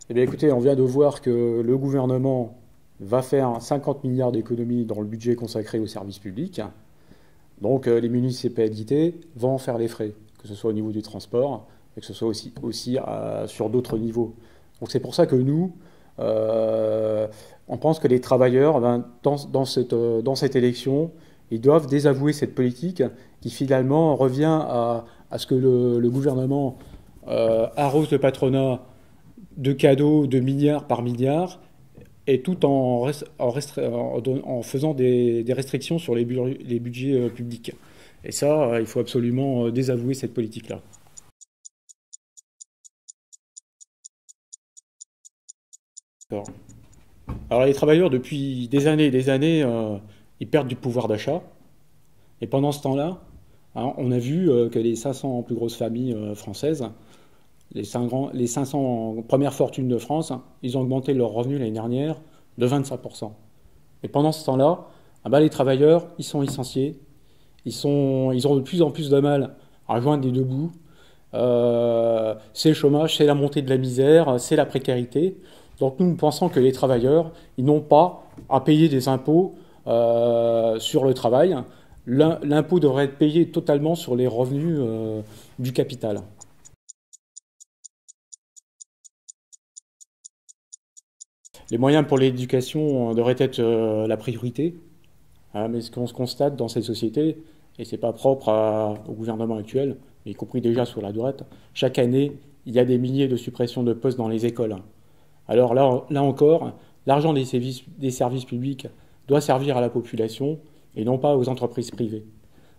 Eh bien, écoutez, on vient de voir que le gouvernement va faire 50 milliards d'économies dans le budget consacré aux services publics. Donc, les municipalités vont en faire les frais, que ce soit au niveau du transport, et que ce soit aussi sur d'autres niveaux. Donc, c'est pour ça que nous, euh, on pense que les travailleurs, ben, dans cette élection, ils doivent désavouer cette politique qui finalement revient à ce que le gouvernement arrose le patronat de cadeaux de milliards par milliard, et tout en faisant des restrictions sur les budgets publics. Et ça, il faut absolument désavouer cette politique-là. Alors les travailleurs, depuis des années et des années, ils perdent du pouvoir d'achat. Et pendant ce temps-là, hein, on a vu que les 500 plus grosses familles françaises, les 500 premières fortunes de France, hein, ils ont augmenté leurs revenus l'année dernière de 25%. Et pendant ce temps-là, ah bah, les travailleurs, ils sont licenciés, ils ont de plus en plus de mal à joindre les deux bouts. C'est le chômage, c'est la montée de la misère, c'est la précarité. Donc nous pensons que les travailleurs, ils n'ont pas à payer des impôts sur le travail. L'impôt devrait être payé totalement sur les revenus du capital. Les moyens pour l'éducation devraient être la priorité. Hein, mais ce qu'on se constate dans cette société, et c'est pas propre au gouvernement actuel, mais y compris déjà sur la droite, chaque année, il y a des milliers de suppressions de postes dans les écoles. Alors là encore, l'argent des services publics doit servir à la population et non pas aux entreprises privées.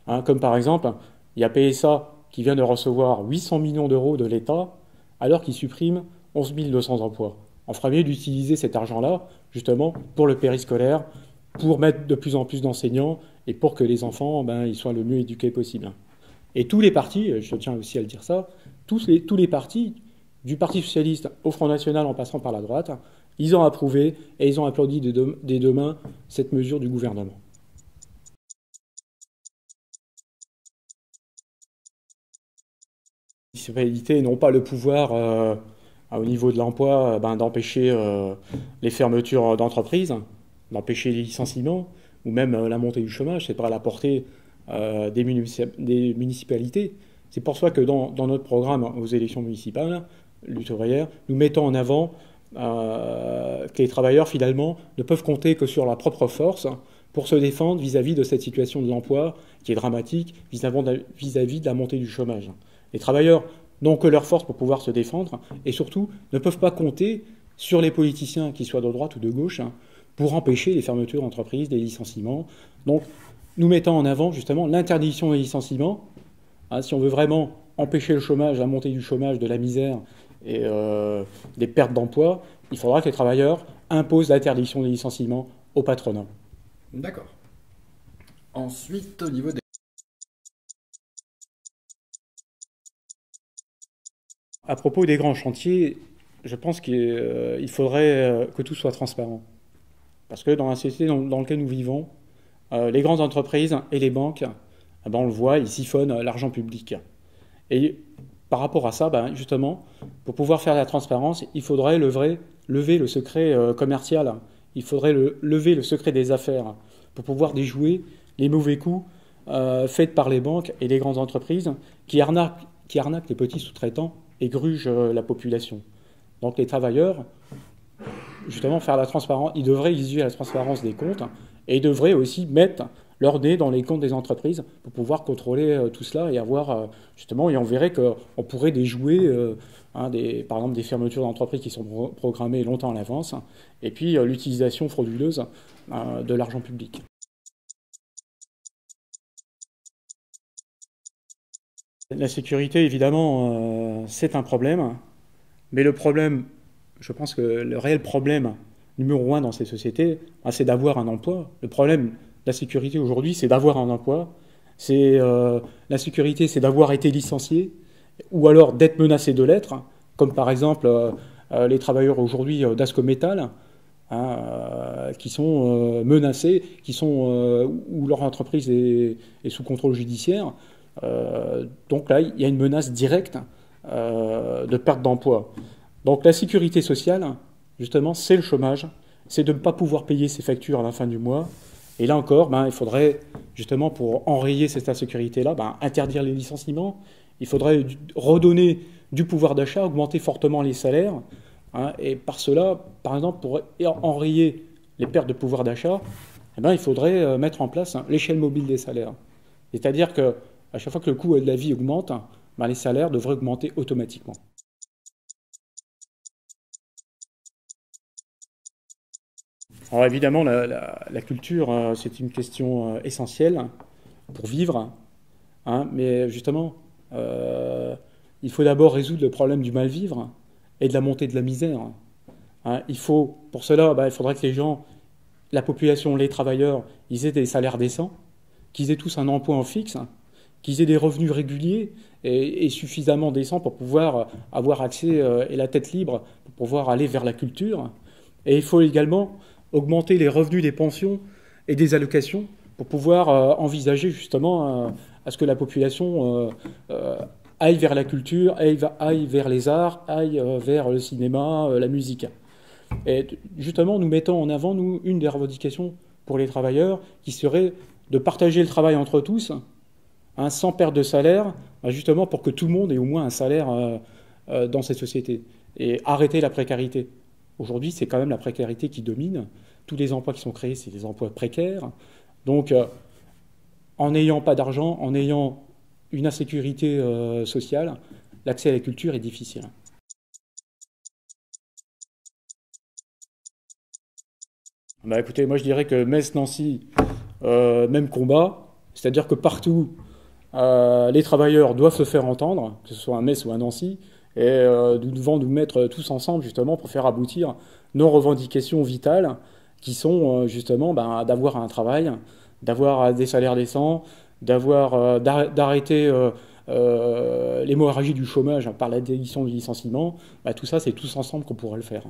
Hein, comme par exemple, il y a PSA qui vient de recevoir 800 millions d'euros de l'État alors qu'il supprime 11 200 emplois. On ferait mieux d'utiliser cet argent-là justement pour le périscolaire, pour mettre de plus en plus d'enseignants et pour que les enfants ils soient le mieux éduqués possible. Et tous les partis, je tiens aussi à le dire ça, tous les partis, du Parti socialiste au Front National en passant par la droite, ils ont approuvé et ils ont applaudi des deux mains cette mesure du gouvernement. Les municipalités n'ont pas le pouvoir au niveau de l'emploi d'empêcher les fermetures d'entreprises, d'empêcher les licenciements ou même la montée du chômage. C'est pas à la portée des municipalités. C'est pour ça que dans notre programme aux élections municipales, lutte ouvrière, nous mettons en avant que les travailleurs finalement ne peuvent compter que sur leur propre force pour se défendre vis-à-vis de cette situation de l'emploi qui est dramatique vis-à-vis de la montée du chômage. Les travailleurs n'ont que leur force pour pouvoir se défendre et surtout ne peuvent pas compter sur les politiciens, qu'ils soient de droite ou de gauche, pour empêcher les fermetures d'entreprises, des licenciements. Donc nous mettons en avant justement l'interdiction des licenciements. Hein, si on veut vraiment empêcher le chômage, la montée du chômage, de la misère et des pertes d'emploi, il faudra que les travailleurs imposent l'interdiction des licenciements au patronat. D'accord. Ensuite, au niveau des... À propos des grands chantiers, je pense qu'il faudrait que tout soit transparent. Parce que dans la société dans laquelle nous vivons, les grandes entreprises et les banques, on le voit, ils siphonnent l'argent public. Et par rapport à ça, justement, pour pouvoir faire la transparence, il faudrait lever le secret commercial. Il faudrait lever le secret des affaires pour pouvoir déjouer les mauvais coups faits par les banques et les grandes entreprises qui arnaquent les petits sous-traitants et grugent la population. Donc les travailleurs, justement, faire la transparence, ils devraient exiger la transparence des comptes et ils devraient aussi mettre leur nez dans les comptes des entreprises pour pouvoir contrôler tout cela et avoir, justement, et on verrait qu'on pourrait déjouer, par exemple, des fermetures d'entreprises qui sont programmées longtemps à l'avance, et puis l'utilisation frauduleuse de l'argent public. La sécurité, évidemment, c'est un problème, mais le problème, je pense que le réel problème numéro un dans ces sociétés, c'est d'avoir un emploi. Le problème de la sécurité aujourd'hui, c'est d'avoir un emploi. La sécurité, c'est d'avoir été licencié ou alors d'être menacé de l'être, comme par exemple les travailleurs aujourd'hui d'Ascométal, qui sont menacés, où leur entreprise est sous contrôle judiciaire. Donc là, il y a une menace directe de perte d'emploi. Donc la sécurité sociale, justement, c'est le chômage, c'est de ne pas pouvoir payer ses factures à la fin du mois. Et là encore, il faudrait, justement, pour enrayer cette insécurité-là, interdire les licenciements. Il faudrait redonner du pouvoir d'achat, augmenter fortement les salaires. Et par cela, par exemple, pour enrayer les pertes de pouvoir d'achat, il faudrait mettre en place l'échelle mobile des salaires. C'est-à-dire qu'à chaque fois que le coût de la vie augmente, les salaires devraient augmenter automatiquement. Alors évidemment, la culture, c'est une question essentielle pour vivre, mais justement, il faut d'abord résoudre le problème du mal-vivre et de la montée de la misère. Pour cela, il faudrait que les gens, la population, les travailleurs, ils aient des salaires décents, qu'ils aient tous un emploi en fixe, qu'ils aient des revenus réguliers et suffisamment décents pour pouvoir avoir accès et la tête libre pour pouvoir aller vers la culture. Et il faut également augmenter les revenus des pensions et des allocations pour pouvoir envisager justement à ce que la population aille vers la culture, aille vers les arts, aille vers le cinéma, la musique. Et justement, nous mettons en avant, nous, une des revendications pour les travailleurs qui serait de partager le travail entre tous, sans perte de salaire, justement pour que tout le monde ait au moins un salaire dans cette société. Et arrêter la précarité. Aujourd'hui, c'est quand même la précarité qui domine. Tous les emplois qui sont créés, c'est des emplois précaires. Donc, en n'ayant pas d'argent, en ayant une insécurité sociale, l'accès à la culture est difficile. Écoutez, moi je dirais que Metz-Nancy, même combat. C'est-à-dire que partout, les travailleurs doivent se faire entendre, que ce soit à Metz ou à Nancy, et nous devons nous mettre tous ensemble justement pour faire aboutir nos revendications vitales qui sont justement d'avoir un travail, d'avoir des salaires décents, d'arrêter l'hémorragie du chômage par la déliction du licenciement. Tout ça, c'est tous ensemble qu'on pourra le faire.